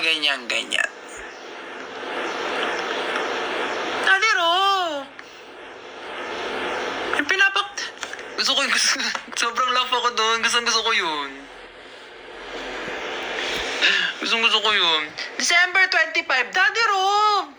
ganyan. Daddy Ro! Yung gusto ko sobrang love ako doon. Gusto ko yun. Gusto ko yun. December 25, Daddy Ro!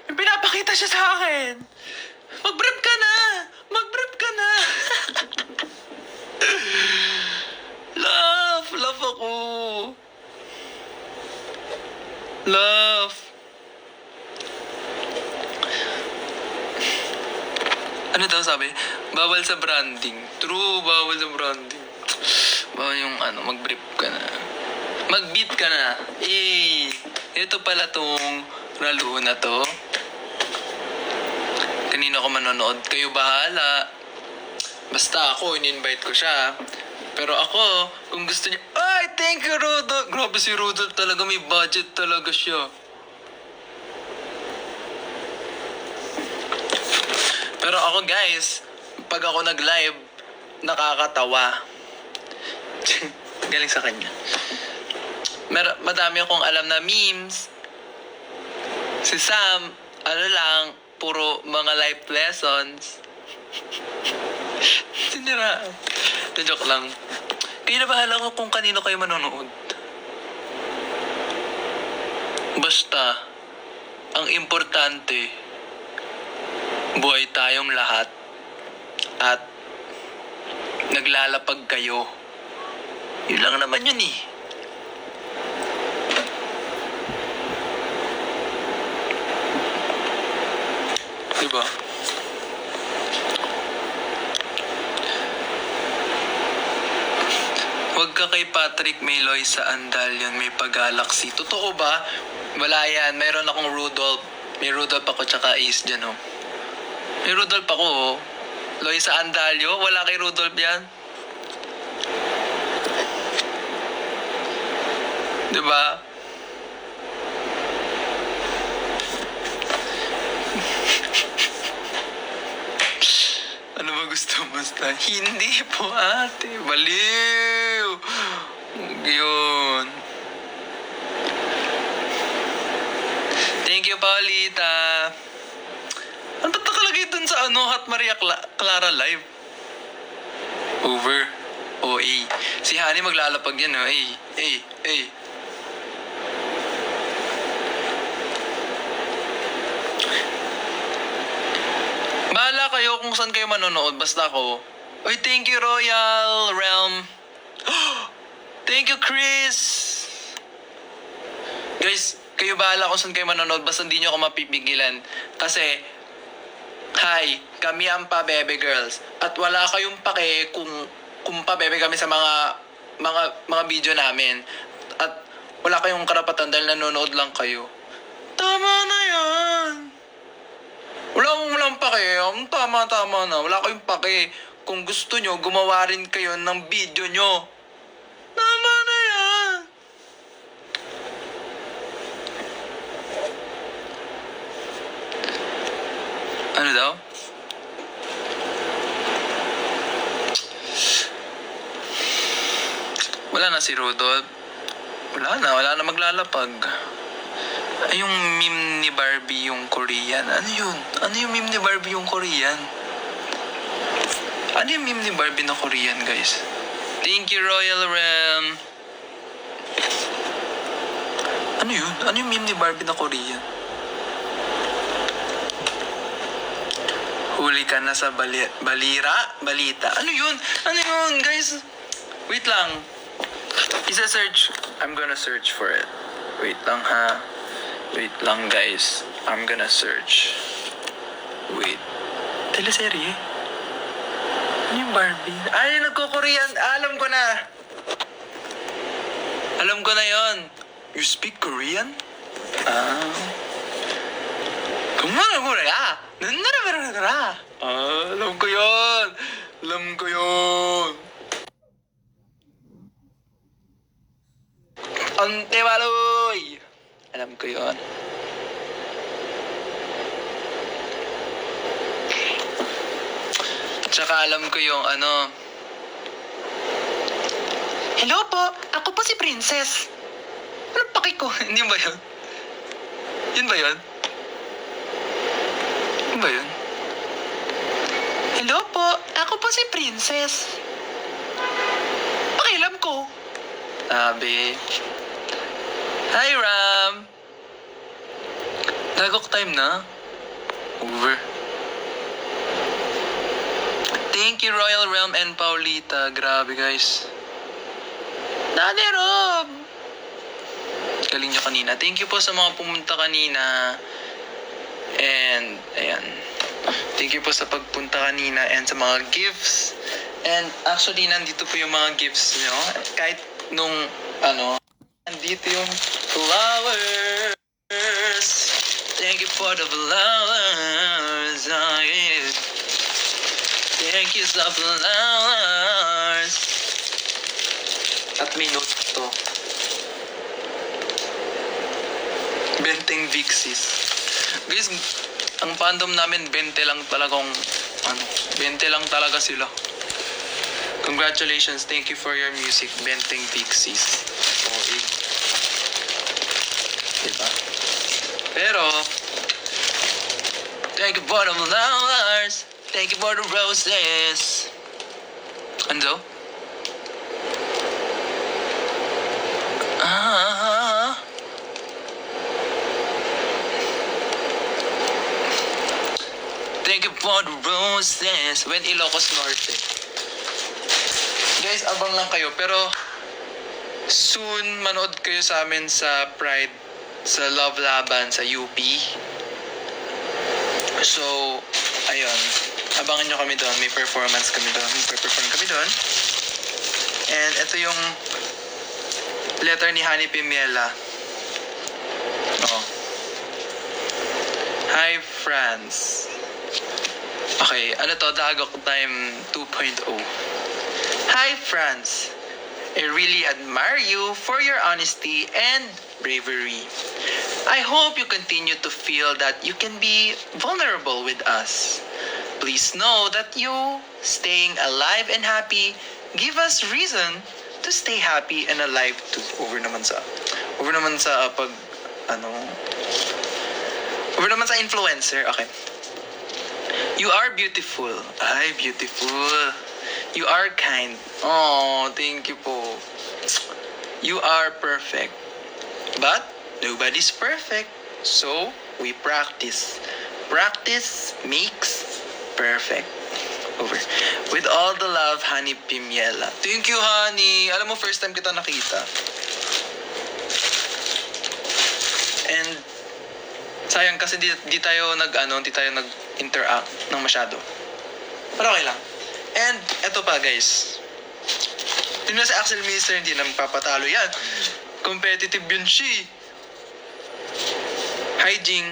Yung pinapakita siya sa akin. Mag-brief ka na! Love ako. Love. Ano daw sabi? Bawal sa branding. True, bawal sa branding. Bawal yung mag-brief ka na. Mag-beat ka na. Ito pala tong ralo na to. Kanino ko manonood? Kayo bahala. Basta ako, in-invite ko siya. Pero ako, kung gusto niya, ay, thank you, Rudolph. Grabe si Rudolph talaga, may budget talaga siya. Pero ako, guys, pag ako nag-live, nakakatawa. Galing sa kanya. Madami akong alam na memes. Si Sam, puro mga life lessons. Sinira. Joke lang. Kaya nabahala ko kung kanino kayo manonood. Basta, ang importante, buhay tayong lahat at naglalapag kayo. Yun lang naman yun eh. Diba? Huwag ka kay Patrick Meloy sa Andalion, may pag-galaxy. Totoo ba? Wala yan. Meron akong Rudolph. May Rudolph ako tsaka Ace dyan, oh. May Rudolph ako, oh. Loy sa Andalio, wala kay Rudolph yan. Diba? Ano ba gusto mo? Hindi po, ate. Baliw. Yun. Thank you, Paulita. Ano ba't nakalagay dun sa Hot Maria Clara Live? Over. OA. Si Honey maglalapag yan, oh. Bahala kayo kung saan kayo manonood. Basta ako. Uy, thank you, Royal Realm. Thank you, Chris. Guys, kayo bahala kung saan kayo manonood. Basta hindi nyo ako mapipigilan. Kasi, hi, kami ang Pa-Bebe Girls. At wala kayong pake kung pa-bebe kami sa mga video namin. At wala kayong karapatan dahil nanonood lang kayo. Tama na yan. Walang pake. Tama na. Wala kayong pake. Kung gusto nyo, gumawa rin kayo ng video nyo. Tama na yan. Ano daw? Wala na si Rudolph. Wala na maglalapag. Ay, yung meme ni Barbie yung Korean. Ano yun? Ano yung meme ni Barbie yung Korean? Ano yung meme ni Barbie na Korean, guys? Thank you, Royal Realm. Ano yun? Ano yung meme ni Barbie na Korean? Huli ka na sa balita. Ano yun, guys? Wait lang. Isa-search. I'm gonna search for it. Wait lang, ha? Wait lang, guys. I'm gonna search. Wait. Teleserye? Ano yung Barbie? Ay, nagko-Korean. Alam ko na yon. You speak Korean? Kumana mo na. Alam ko yun. Ante Maloy. Alam ko yun. Tsaka alam ko yung Hello po, ako po si Princess. Anong Okay ko. Hindi ba yun? Yun ba yun? Yun ba yun? Hello po. Ako po si Princess. Pakialam ko. Sabi. Hi, Ram. Dagok time na. Over. Thank you, Royal Realm and Paulita. Grabe, guys. Dani, Rob! Galing nyo kanina. Thank you po sa mga pumunta kanina. And, ayan. Thank you po sa pagpunta kanina and sa mga gifts. And actually, nandito po yung mga gifts nyo. Kahit nung, nandito yung flowers. Thank you for the flowers. Oh, yeah. Thank you sa flowers. At may note to. Benteng Vixis. Guys, ang fandom namin, 20 lang talagang, 20 lang talaga sila. Congratulations, thank you for your music, Benteng Vixis. Okay. Diba? Pero, thank you for the flowers. Thank you for the roses. Ano? Thank you for the roses. When Ilocos Norte. Guys, abang lang kayo. Pero, soon, manood kayo sa amin sa Pride, sa Love Laban, sa UP. So, ayun. Abangan nyo kami doon. May performance kami doon. May perform kami doon. And ito yung letter ni Honey Pimiela. Oh. Hi, France. Okay, ano to? Dagok time 2.0. Hi, France. I really admire you for your honesty and bravery. I hope you continue to feel that you can be vulnerable with us. Please know that you staying alive and happy give us reason to stay happy and alive too. Over naman sa over naman sa influencer. Okay. You are beautiful. Ay, beautiful. You are kind. Oh, thank you po. You are perfect. But nobody's perfect. So, we practice. Practice makes perfect. Over. With all the love, Honey Pimiela. Thank you, Honey. Alam mo, first time kita nakita. And sayang kasi di tayo nag-interact ng masyado. Pero okay lang. And eto pa, guys. Tingnan si Axel Minister, hindi na magpapatalo yan. Competitive yun siya. Hi, Jing.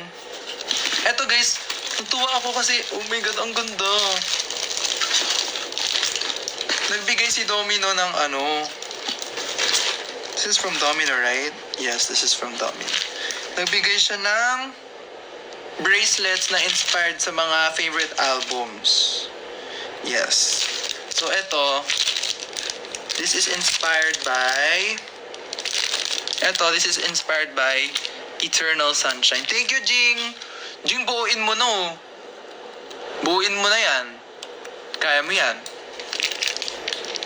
Eto, guys. Natuwa ako kasi, oh my God, ang ganda. Nagbigay si Domino ng This is from Domino, right? Yes, this is from Domino. Nagbigay siya ng bracelets na inspired sa mga favorite albums. Yes. So, ito, this is inspired by Eternal Sunshine. Thank you, Jing! Jing, buuin mo na, oh. Buuin mo na yan. Kaya mo yan.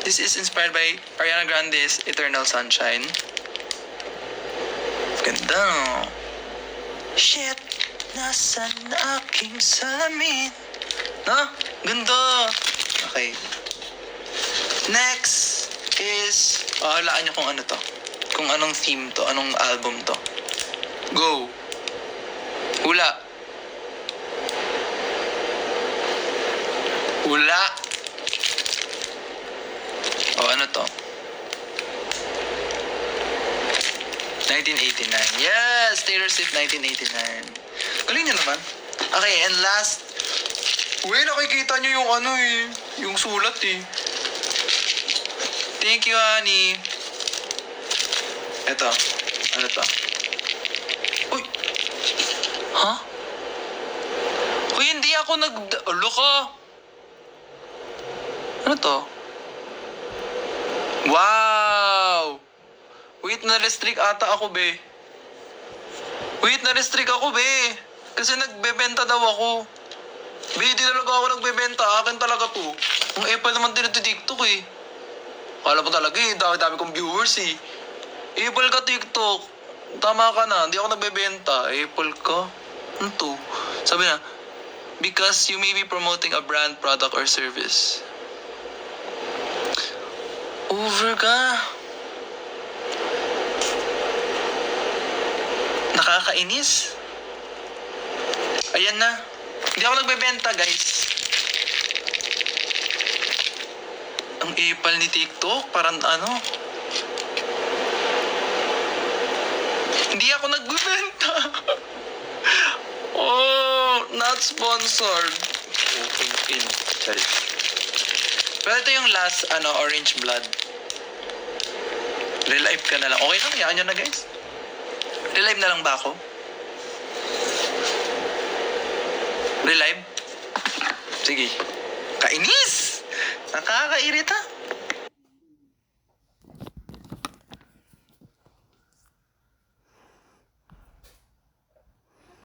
This is inspired by Ariana Grande's Eternal Sunshine. Ganda, no? Shit, nasan aking salamin? Ha? Ganda. Okay. Next is, halaan nyo kung ano to. Kung anong theme to, anong album to. Go. Hula. Hula. O, ano to? 1989. Yes! Taylor Swift 1989. Galing niya naman. Okay, and last. Uy, nakikita niyo yung yung sulat eh. Thank you, honey. Ito. Ano to? Uy! Huh? Uy, hindi ako Loko! Ano to? Wow! Wait, na-restrict ata ako, be. Wait, na-restrict ako, be. Kasi nagbebenta daw ako. Be, di talaga ako nagbebenta. Akin talaga to. Ang Apple naman din ito TikTok eh. Kala mo talaga eh, dami-dami kong viewers eh. Apple ka TikTok. Tama ka na, hindi ako nagbebenta. Apple ka? Ano to? Sabi na, because you may be promoting a brand, product, or service. Over ka. Nakakainis. Ayan na. Hindi ako nagbebenta, guys. Ang ipal ni TikTok, parang ano. Hindi ako nagbebenta. Oh, not sponsored. Open pin. Sorry. Pero ito yung last, orange blood. Relive ka na lang. Okay lang, yan nyo na guys. Relive na lang ba ako? Relive? Sige. Kainis! Nakakairita.